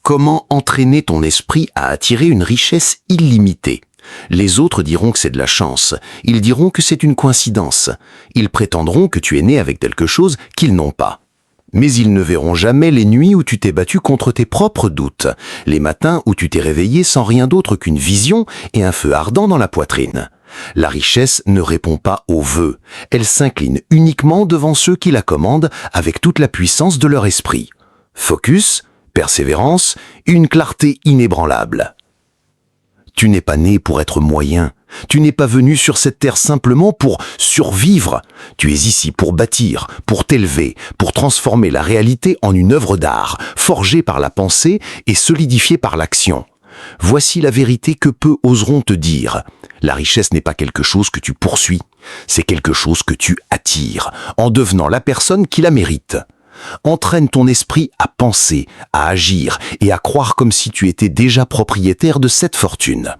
Comment entraîner ton esprit à attirer une richesse illimitée? Les autres diront que c'est de la chance, ils diront que c'est une coïncidence, ils prétendront que tu es né avec quelque chose qu'ils n'ont pas. Mais ils ne verront jamais les nuits où tu t'es battu contre tes propres doutes, les matins où tu t'es réveillé sans rien d'autre qu'une vision et un feu ardent dans la poitrine. La richesse ne répond pas aux vœux, elle s'incline uniquement devant ceux qui la commandent avec toute la puissance de leur esprit. Focus, persévérance, une clarté inébranlable. Tu n'es pas né pour être moyen, tu n'es pas venu sur cette terre simplement pour survivre. Tu es ici pour bâtir, pour t'élever, pour transformer la réalité en une œuvre d'art, forgée par la pensée et solidifiée par l'action. Voici la vérité que peu oseront te dire. La richesse n'est pas quelque chose que tu poursuis, c'est quelque chose que tu attires, en devenant la personne qui la mérite. Entraîne ton esprit à penser, à agir et à croire comme si tu étais déjà propriétaire de cette fortune.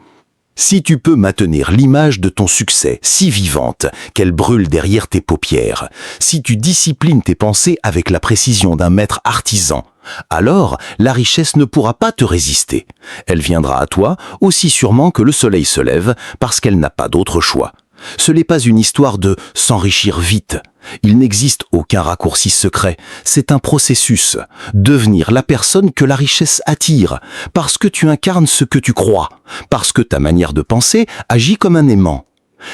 Si tu peux maintenir l'image de ton succès si vivante qu'elle brûle derrière tes paupières, si tu disciplines tes pensées avec la précision d'un maître artisan, alors la richesse ne pourra pas te résister. Elle viendra à toi aussi sûrement que le soleil se lève parce qu'elle n'a pas d'autre choix. Ce n'est pas une histoire de s'enrichir vite. Il n'existe aucun raccourci secret. C'est un processus. Devenir la personne que la richesse attire, parce que tu incarnes ce que tu crois, parce que ta manière de penser agit comme un aimant.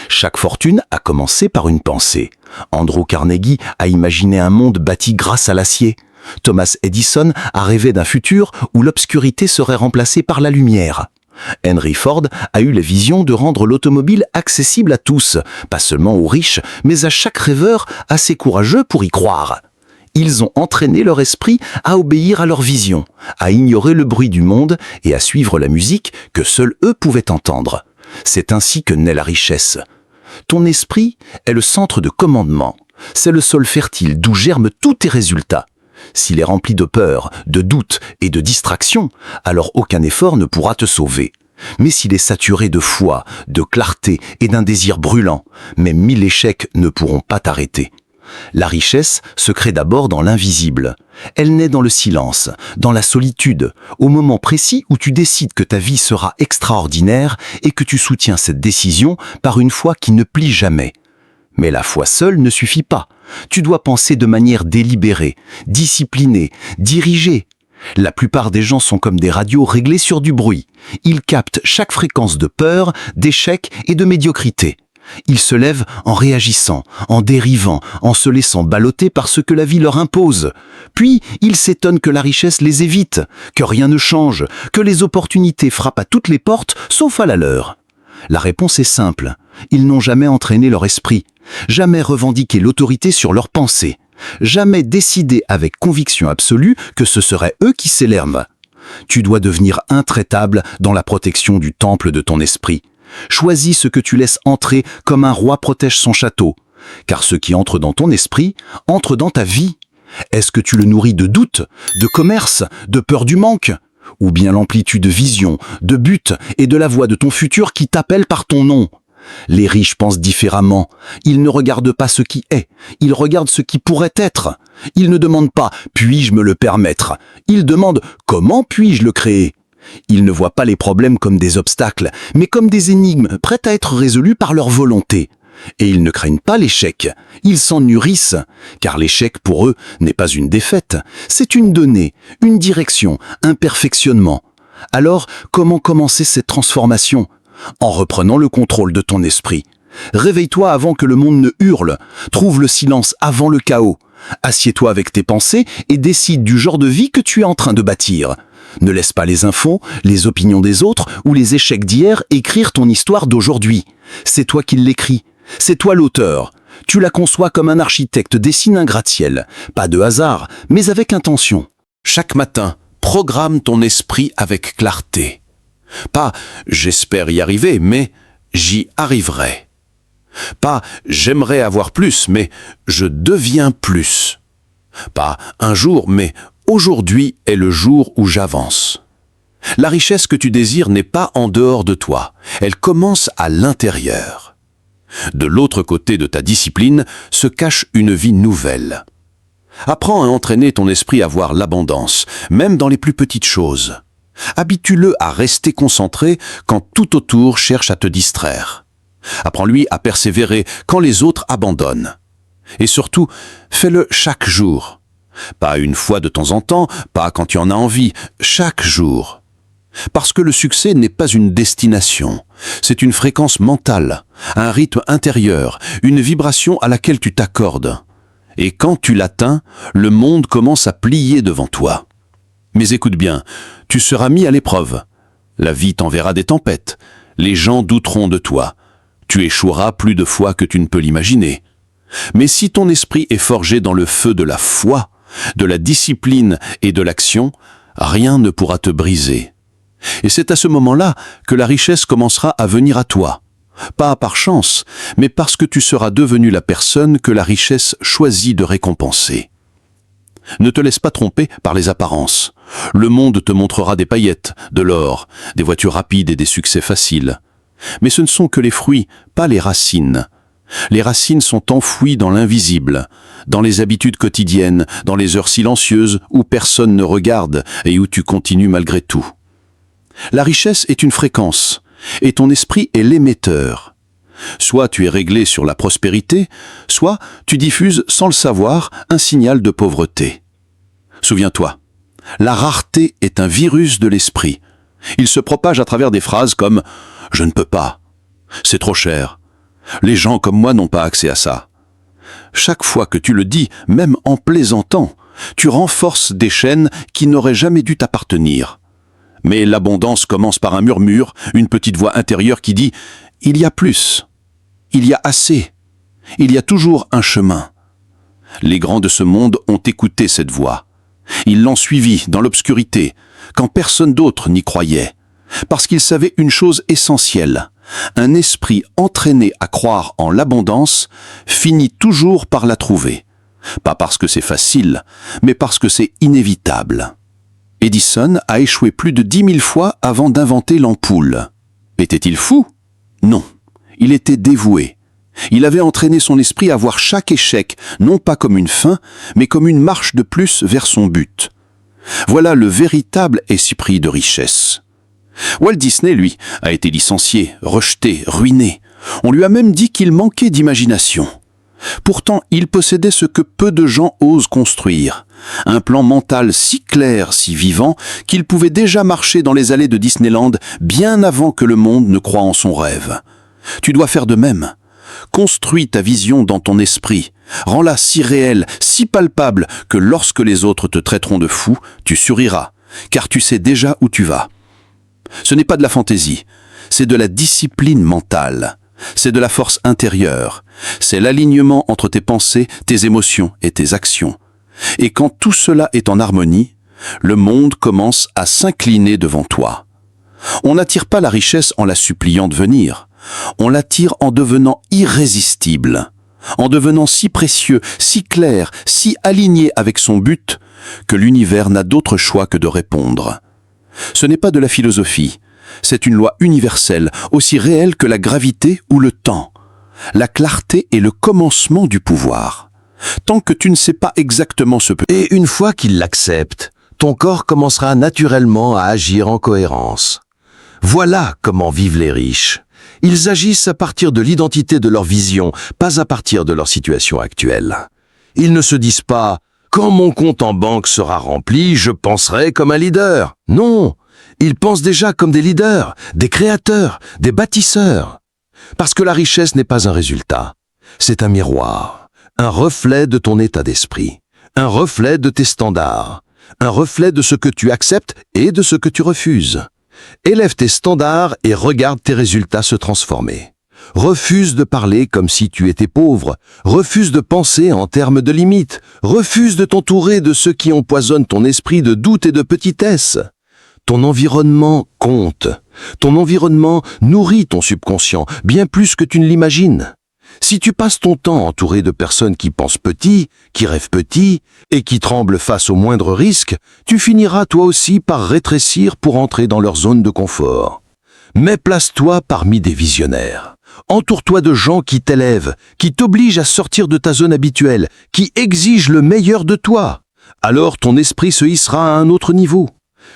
Chaque fortune a commencé par une pensée. Andrew Carnegie a imaginé un monde bâti grâce à l'acier. Thomas Edison a rêvé d'un futur où l'obscurité serait remplacée par la lumière. Henry Ford a eu la vision de rendre l'automobile accessible à tous, pas seulement aux riches, mais à chaque rêveur assez courageux pour y croire. Ils ont entraîné leur esprit à obéir à leur vision, à ignorer le bruit du monde et à suivre la musique que seuls eux pouvaient entendre. C'est ainsi que naît la richesse. Ton esprit est le centre de commandement. C'est le sol fertile d'où germent tous tes résultats. S'il est rempli de peur, de doute et de distraction, alors aucun effort ne pourra te sauver. Mais s'il est saturé de foi, de clarté et d'un désir brûlant, même 1000 échecs ne pourront pas t'arrêter. La richesse se crée d'abord dans l'invisible. Elle naît dans le silence, dans la solitude, au moment précis où tu décides que ta vie sera extraordinaire et que tu soutiens cette décision par une foi qui ne plie jamais. Mais la foi seule ne suffit pas. Tu dois penser de manière délibérée, disciplinée, dirigée. La plupart des gens sont comme des radios réglées sur du bruit. Ils captent chaque fréquence de peur, d'échec et de médiocrité. Ils se lèvent en réagissant, en dérivant, en se laissant balloter par ce que la vie leur impose. Puis, ils s'étonnent que la richesse les évite, que rien ne change, que les opportunités frappent à toutes les portes, sauf à la leur. La réponse est simple. Ils n'ont jamais entraîné leur esprit, jamais revendiqué l'autorité sur leurs pensées, jamais décidé avec conviction absolue que ce serait eux qui s'élèvent. Tu dois devenir intraitable dans la protection du temple de ton esprit. Choisis ce que tu laisses entrer comme un roi protège son château, car ce qui entre dans ton esprit entre dans ta vie. Est-ce que tu le nourris de doute, de commerce, de peur du manque ? Ou bien l'amplitude de vision, de but et de la voix de ton futur qui t'appelle par ton nom. Les riches pensent différemment. Ils ne regardent pas ce qui est, ils regardent ce qui pourrait être. Ils ne demandent pas « puis-je me le permettre ?» Ils demandent « comment puis-je le créer ?» Ils ne voient pas les problèmes comme des obstacles, mais comme des énigmes prêtes à être résolues par leur volonté. Et ils ne craignent pas l'échec, ils s'en nourrissent, car l'échec pour eux n'est pas une défaite, c'est une donnée, une direction, un perfectionnement. Alors, comment commencer cette transformation ? En reprenant le contrôle de ton esprit. Réveille-toi avant que le monde ne hurle, trouve le silence avant le chaos. Assieds-toi avec tes pensées et décide du genre de vie que tu es en train de bâtir. Ne laisse pas les infos, les opinions des autres ou les échecs d'hier écrire ton histoire d'aujourd'hui. C'est toi qui l'écris. C'est toi l'auteur. Tu la conçois comme un architecte dessine un gratte-ciel. Pas de hasard, mais avec intention. Chaque matin, programme ton esprit avec clarté. Pas « j'espère y arriver », mais « j'y arriverai ». Pas « j'aimerais avoir plus », mais « je deviens plus ». Pas « un jour », mais « aujourd'hui est le jour où j'avance ». La richesse que tu désires n'est pas en dehors de toi, elle commence à l'intérieur. De l'autre côté de ta discipline se cache une vie nouvelle. Apprends à entraîner ton esprit à voir l'abondance, même dans les plus petites choses. Habitue-le à rester concentré quand tout autour cherche à te distraire. Apprends-lui à persévérer quand les autres abandonnent. Et surtout, fais-le chaque jour. Pas une fois de temps en temps, pas quand tu en as envie, chaque jour. Parce que le succès n'est pas une destination, c'est une fréquence mentale, un rythme intérieur, une vibration à laquelle tu t'accordes. Et quand tu l'atteins, le monde commence à plier devant toi. Mais écoute bien, tu seras mis à l'épreuve. La vie t'enverra des tempêtes. Les gens douteront de toi. Tu échoueras plus de fois que tu ne peux l'imaginer. Mais si ton esprit est forgé dans le feu de la foi, de la discipline et de l'action, rien ne pourra te briser. Et c'est à ce moment-là que la richesse commencera à venir à toi. Pas par chance, mais parce que tu seras devenu la personne que la richesse choisit de récompenser. Ne te laisse pas tromper par les apparences. Le monde te montrera des paillettes, de l'or, des voitures rapides et des succès faciles. Mais ce ne sont que les fruits, pas les racines. Les racines sont enfouies dans l'invisible, dans les habitudes quotidiennes, dans les heures silencieuses où personne ne regarde et où tu continues malgré tout. La richesse est une fréquence, et ton esprit est l'émetteur. Soit tu es réglé sur la prospérité, soit tu diffuses sans le savoir un signal de pauvreté. Souviens-toi, la rareté est un virus de l'esprit. Il se propage à travers des phrases comme « je ne peux pas »,« c'est trop cher »,« les gens comme moi n'ont pas accès à ça ». Chaque fois que tu le dis, même en plaisantant, tu renforces des chaînes qui n'auraient jamais dû t'appartenir. Mais l'abondance commence par un murmure, une petite voix intérieure qui dit « il y a plus ». Il y a assez. Il y a toujours un chemin. Les grands de ce monde ont écouté cette voix. Ils l'ont suivie dans l'obscurité, quand personne d'autre n'y croyait. Parce qu'ils savaient une chose essentielle. Un esprit entraîné à croire en l'abondance finit toujours par la trouver. Pas parce que c'est facile, mais parce que c'est inévitable. Edison a échoué plus de 10 000 fois avant d'inventer l'ampoule. Était-il fou? Non. Il était dévoué. Il avait entraîné son esprit à voir chaque échec, non pas comme une fin, mais comme une marche de plus vers son but. Voilà le véritable esprit de richesse. Walt Disney, lui, a été licencié, rejeté, ruiné. On lui a même dit qu'il manquait d'imagination. Pourtant, il possédait ce que peu de gens osent construire. Un plan mental si clair, si vivant, qu'il pouvait déjà marcher dans les allées de Disneyland bien avant que le monde ne croie en son rêve. Tu dois faire de même. Construis ta vision dans ton esprit. Rends-la si réelle, si palpable, que lorsque les autres te traiteront de fou, tu souriras, car tu sais déjà où tu vas. Ce n'est pas de la fantaisie, c'est de la discipline mentale. C'est de la force intérieure. C'est l'alignement entre tes pensées, tes émotions et tes actions. Et quand tout cela est en harmonie, le monde commence à s'incliner devant toi. On n'attire pas la richesse en la suppliant de venir. On l'attire en devenant irrésistible, en devenant si précieux, si clair, si aligné avec son but, que l'univers n'a d'autre choix que de répondre. Ce n'est pas de la philosophie, c'est une loi universelle, aussi réelle que la gravité ou le temps. La clarté est le commencement du pouvoir. Tant que tu ne sais pas exactement ce que... Et une fois qu'il l'accepte, ton corps commencera naturellement à agir en cohérence. Voilà comment vivent les riches. Ils agissent à partir de l'identité de leur vision, pas à partir de leur situation actuelle. Ils ne se disent pas « Quand mon compte en banque sera rempli, je penserai comme un leader ». Non, ils pensent déjà comme des leaders, des créateurs, des bâtisseurs. Parce que la richesse n'est pas un résultat, c'est un miroir, un reflet de ton état d'esprit, un reflet de tes standards, un reflet de ce que tu acceptes et de ce que tu refuses. Élève tes standards et regarde tes résultats se transformer. Refuse de parler comme si tu étais pauvre. Refuse de penser en termes de limites. Refuse de t'entourer de ceux qui empoisonnent ton esprit de doute et de petitesse. Ton environnement compte. Ton environnement nourrit ton subconscient, bien plus que tu ne l'imagines. Si tu passes ton temps entouré de personnes qui pensent petit, qui rêvent petit et qui tremblent face au moindre risque, tu finiras toi aussi par rétrécir pour entrer dans leur zone de confort. Mais place-toi parmi des visionnaires. Entoure-toi de gens qui t'élèvent, qui t'obligent à sortir de ta zone habituelle, qui exigent le meilleur de toi. Alors ton esprit se hissera à un autre niveau.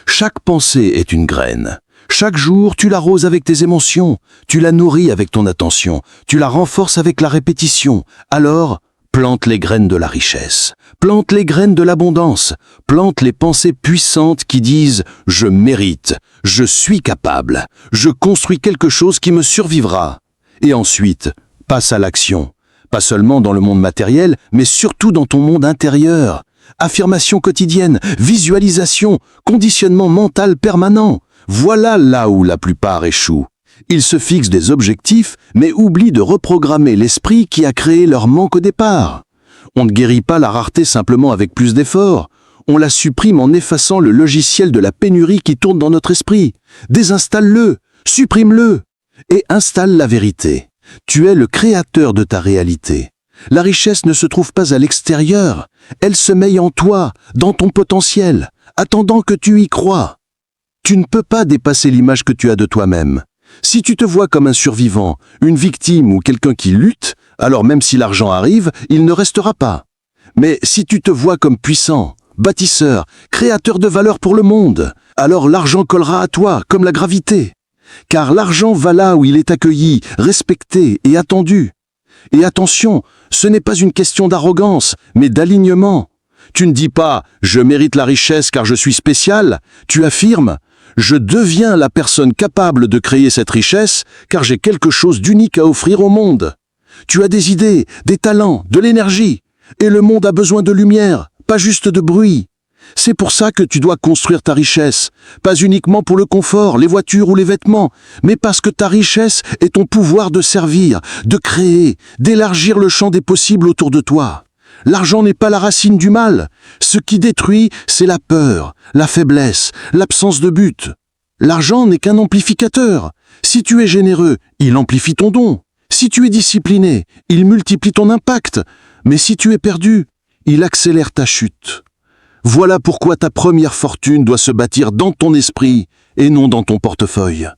Chaque pensée est une graine. Chaque jour, tu l'arroses avec tes émotions, tu la nourris avec ton attention, tu la renforces avec la répétition. Alors, plante les graines de la richesse, plante les graines de l'abondance, plante les pensées puissantes qui disent « je mérite, je suis capable, je construis quelque chose qui me survivra ». Et ensuite, passe à l'action, pas seulement dans le monde matériel, mais surtout dans ton monde intérieur. Affirmation quotidienne, visualisation, conditionnement mental permanent. Voilà là où la plupart échouent. Ils se fixent des objectifs, mais oublient de reprogrammer l'esprit qui a créé leur manque au départ. On ne guérit pas la rareté simplement avec plus d'efforts. On la supprime en effaçant le logiciel de la pénurie qui tourne dans notre esprit. Désinstalle-le, supprime-le et installe la vérité. Tu es le créateur de ta réalité. La richesse ne se trouve pas à l'extérieur. Elle se met en toi, dans ton potentiel, attendant que tu y crois. Tu ne peux pas dépasser l'image que tu as de toi-même. Si tu te vois comme un survivant, une victime ou quelqu'un qui lutte, alors même si l'argent arrive, il ne restera pas. Mais si tu te vois comme puissant, bâtisseur, créateur de valeur pour le monde, alors l'argent collera à toi comme la gravité. Car l'argent va là où il est accueilli, respecté et attendu. Et attention, ce n'est pas une question d'arrogance, mais d'alignement. Tu ne dis pas « je mérite la richesse car je suis spécial », tu affirmes « je deviens la personne capable de créer cette richesse car j'ai quelque chose d'unique à offrir au monde ». Tu as des idées, des talents, de l'énergie, et le monde a besoin de lumière, pas juste de bruit. C'est pour ça que tu dois construire ta richesse, pas uniquement pour le confort, les voitures ou les vêtements, mais parce que ta richesse est ton pouvoir de servir, de créer, d'élargir le champ des possibles autour de toi. L'argent n'est pas la racine du mal. Ce qui détruit, c'est la peur, la faiblesse, l'absence de but. L'argent n'est qu'un amplificateur. Si tu es généreux, il amplifie ton don. Si tu es discipliné, il multiplie ton impact. Mais si tu es perdu, il accélère ta chute. Voilà pourquoi ta première fortune doit se bâtir dans ton esprit et non dans ton portefeuille.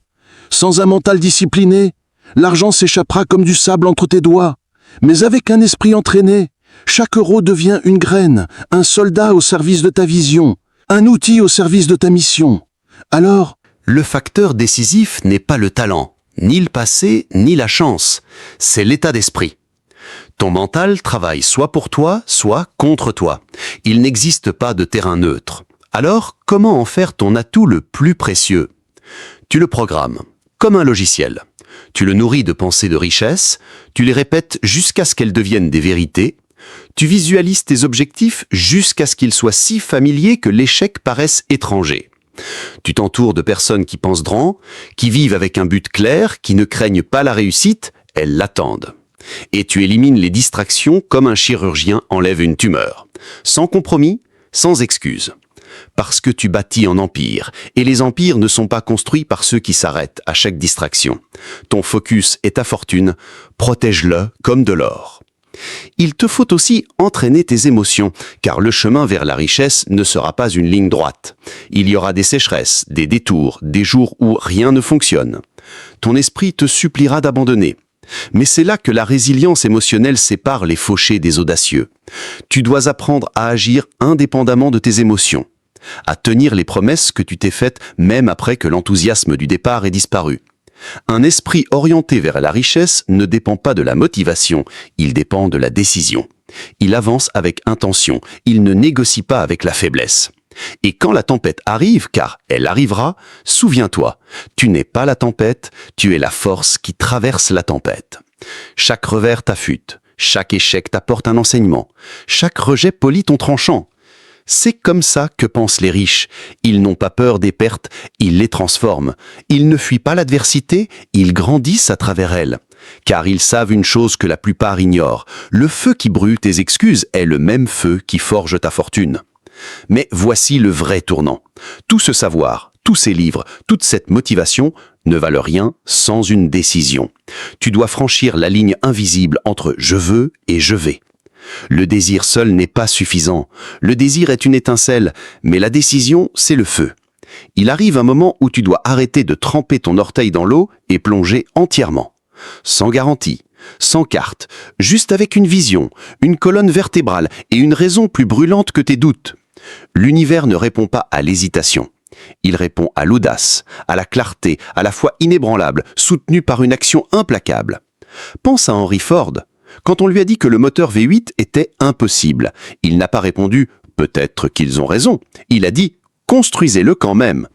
Sans un mental discipliné, l'argent s'échappera comme du sable entre tes doigts. Mais avec un esprit entraîné, chaque euro devient une graine, un soldat au service de ta vision, un outil au service de ta mission. Alors, le facteur décisif n'est pas le talent, ni le passé, ni la chance. C'est l'état d'esprit. Ton mental travaille soit pour toi, soit contre toi. Il n'existe pas de terrain neutre. Alors, comment en faire ton atout le plus précieux? Tu le programmes, comme un logiciel. Tu le nourris de pensées de richesse, tu les répètes jusqu'à ce qu'elles deviennent des vérités. Tu visualises tes objectifs jusqu'à ce qu'ils soient si familiers que l'échec paraisse étranger. Tu t'entoures de personnes qui pensent grand, qui vivent avec un but clair, qui ne craignent pas la réussite, elles l'attendent. Et tu élimines les distractions comme un chirurgien enlève une tumeur. Sans compromis, sans excuse. Parce que tu bâtis un empire, et les empires ne sont pas construits par ceux qui s'arrêtent à chaque distraction. Ton focus est ta fortune, protège-le comme de l'or. Il te faut aussi entraîner tes émotions, car le chemin vers la richesse ne sera pas une ligne droite. Il y aura des sécheresses, des détours, des jours où rien ne fonctionne. Ton esprit te suppliera d'abandonner. Mais c'est là que la résilience émotionnelle sépare les fauchés des audacieux. Tu dois apprendre à agir indépendamment de tes émotions, à tenir les promesses que tu t'es faites même après que l'enthousiasme du départ ait disparu. Un esprit orienté vers la richesse ne dépend pas de la motivation, il dépend de la décision. Il avance avec intention, il ne négocie pas avec la faiblesse. Et quand la tempête arrive, car elle arrivera, souviens-toi, tu n'es pas la tempête, tu es la force qui traverse la tempête. Chaque revers t'affûte, chaque échec t'apporte un enseignement, chaque rejet polit ton tranchant. C'est comme ça que pensent les riches. Ils n'ont pas peur des pertes, ils les transforment. Ils ne fuient pas l'adversité, ils grandissent à travers elle. Car ils savent une chose que la plupart ignorent. Le feu qui brûle tes excuses est le même feu qui forge ta fortune. Mais voici le vrai tournant. Tout ce savoir, tous ces livres, toute cette motivation ne valent rien sans une décision. Tu dois franchir la ligne invisible entre « je veux » et « je vais ». Le désir seul n'est pas suffisant. Le désir est une étincelle, mais la décision, c'est le feu. Il arrive un moment où tu dois arrêter de tremper ton orteil dans l'eau et plonger entièrement. Sans garantie, sans carte, juste avec une vision, une colonne vertébrale et une raison plus brûlante que tes doutes. L'univers ne répond pas à l'hésitation. Il répond à l'audace, à la clarté, à la foi inébranlable, soutenue par une action implacable. Pense à Henry Ford. Quand on lui a dit que le moteur V8 était impossible, il n'a pas répondu « peut-être qu'ils ont raison ». Il a dit « construisez-le quand même ».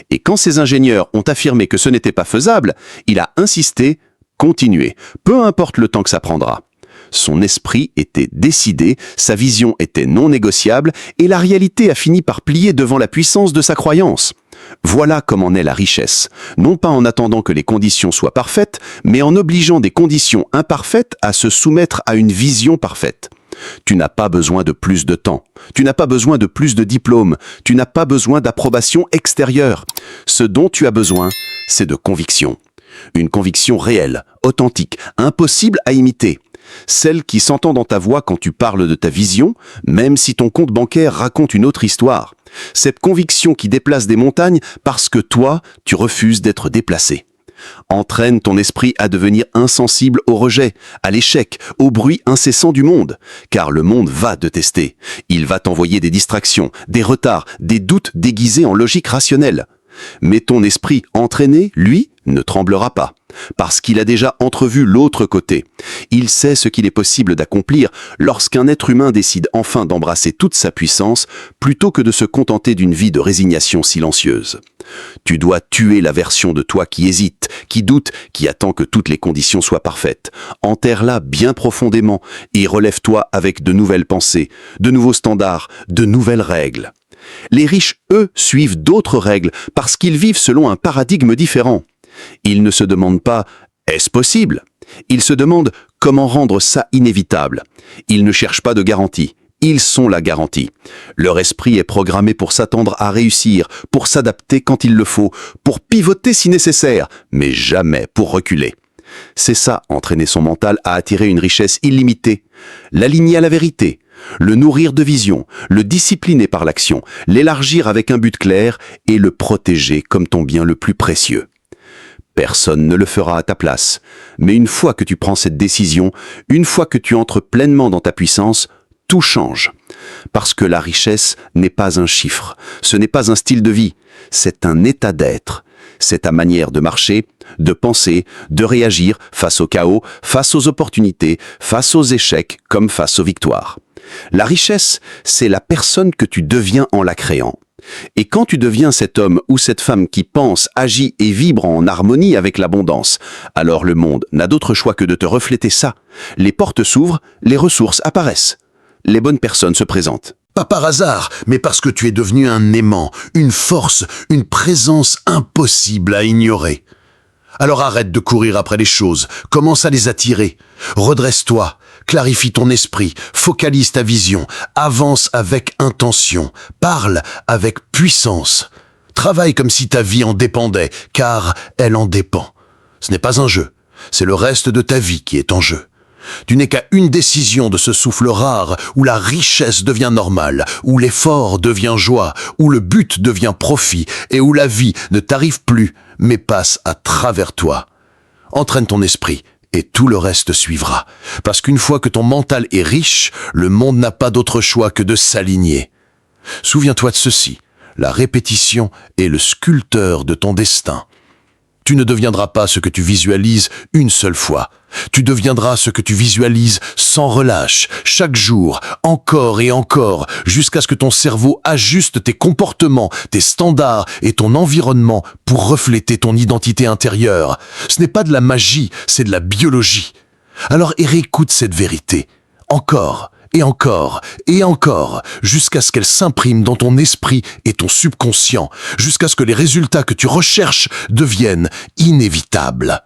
Et quand ses ingénieurs ont affirmé que ce n'était pas faisable, il a insisté « continuez, peu importe le temps que ça prendra ». Son esprit était décidé, sa vision était non négociable et la réalité a fini par plier devant la puissance de sa croyance. Voilà comment naît la richesse, non pas en attendant que les conditions soient parfaites, mais en obligeant des conditions imparfaites à se soumettre à une vision parfaite. Tu n'as pas besoin de plus de temps, tu n'as pas besoin de plus de diplômes, tu n'as pas besoin d'approbation extérieure. Ce dont tu as besoin, c'est de conviction. Une conviction réelle, authentique, impossible à imiter. Celle qui s'entend dans ta voix quand tu parles de ta vision, même si ton compte bancaire raconte une autre histoire. Cette conviction qui déplace des montagnes parce que toi, tu refuses d'être déplacé. Entraîne ton esprit à devenir insensible au rejet, à l'échec, au bruit incessant du monde. Car le monde va te tester. Il va t'envoyer des distractions, des retards, des doutes déguisés en logique rationnelle. Mais ton esprit entraîné, lui, ne tremblera pas, parce qu'il a déjà entrevu l'autre côté. Il sait ce qu'il est possible d'accomplir lorsqu'un être humain décide enfin d'embrasser toute sa puissance, plutôt que de se contenter d'une vie de résignation silencieuse. Tu dois tuer la version de toi qui hésite, qui doute, qui attend que toutes les conditions soient parfaites. Enterre-la bien profondément et relève-toi avec de nouvelles pensées, de nouveaux standards, de nouvelles règles. Les riches, eux, suivent d'autres règles parce qu'ils vivent selon un paradigme différent. Ils ne se demandent pas « est-ce possible ?». Ils se demandent comment rendre ça inévitable. Ils ne cherchent pas de garantie. Ils sont la garantie. Leur esprit est programmé pour s'attendre à réussir, pour s'adapter quand il le faut, pour pivoter si nécessaire, mais jamais pour reculer. C'est ça, entraîner son mental à attirer une richesse illimitée, l'aligner à la vérité, le nourrir de vision, le discipliner par l'action, l'élargir avec un but clair et le protéger comme ton bien le plus précieux. Personne ne le fera à ta place, mais une fois que tu prends cette décision, une fois que tu entres pleinement dans ta puissance, tout change. Parce que la richesse n'est pas un chiffre, ce n'est pas un style de vie, c'est un état d'être. C'est ta manière de marcher, de penser, de réagir face au chaos, face aux opportunités, face aux échecs comme face aux victoires. La richesse, c'est la personne que tu deviens en la créant. Et quand tu deviens cet homme ou cette femme qui pense, agit et vibre en harmonie avec l'abondance, alors le monde n'a d'autre choix que de te refléter ça. Les portes s'ouvrent, les ressources apparaissent. Les bonnes personnes se présentent. Pas par hasard, mais parce que tu es devenu un aimant, une force, une présence impossible à ignorer. Alors arrête de courir après les choses, commence à les attirer. Redresse-toi, clarifie ton esprit, focalise ta vision, avance avec intention, parle avec puissance. Travaille comme si ta vie en dépendait, car elle en dépend. Ce n'est pas un jeu, c'est le reste de ta vie qui est en jeu. Tu n'es qu'à une décision de ce souffle rare où la richesse devient normale, où l'effort devient joie, où le but devient profit et où la vie ne t'arrive plus mais passe à travers toi. Entraîne ton esprit et tout le reste suivra. Parce qu'une fois que ton mental est riche, le monde n'a pas d'autre choix que de s'aligner. Souviens-toi de ceci, la répétition est le sculpteur de ton destin. Tu ne deviendras pas ce que tu visualises une seule fois. Tu deviendras ce que tu visualises sans relâche, chaque jour, encore et encore, jusqu'à ce que ton cerveau ajuste tes comportements, tes standards et ton environnement pour refléter ton identité intérieure. Ce n'est pas de la magie, c'est de la biologie. Alors réécoute cette vérité, encore et encore et encore, jusqu'à ce qu'elle s'imprime dans ton esprit et ton subconscient, jusqu'à ce que les résultats que tu recherches deviennent inévitables.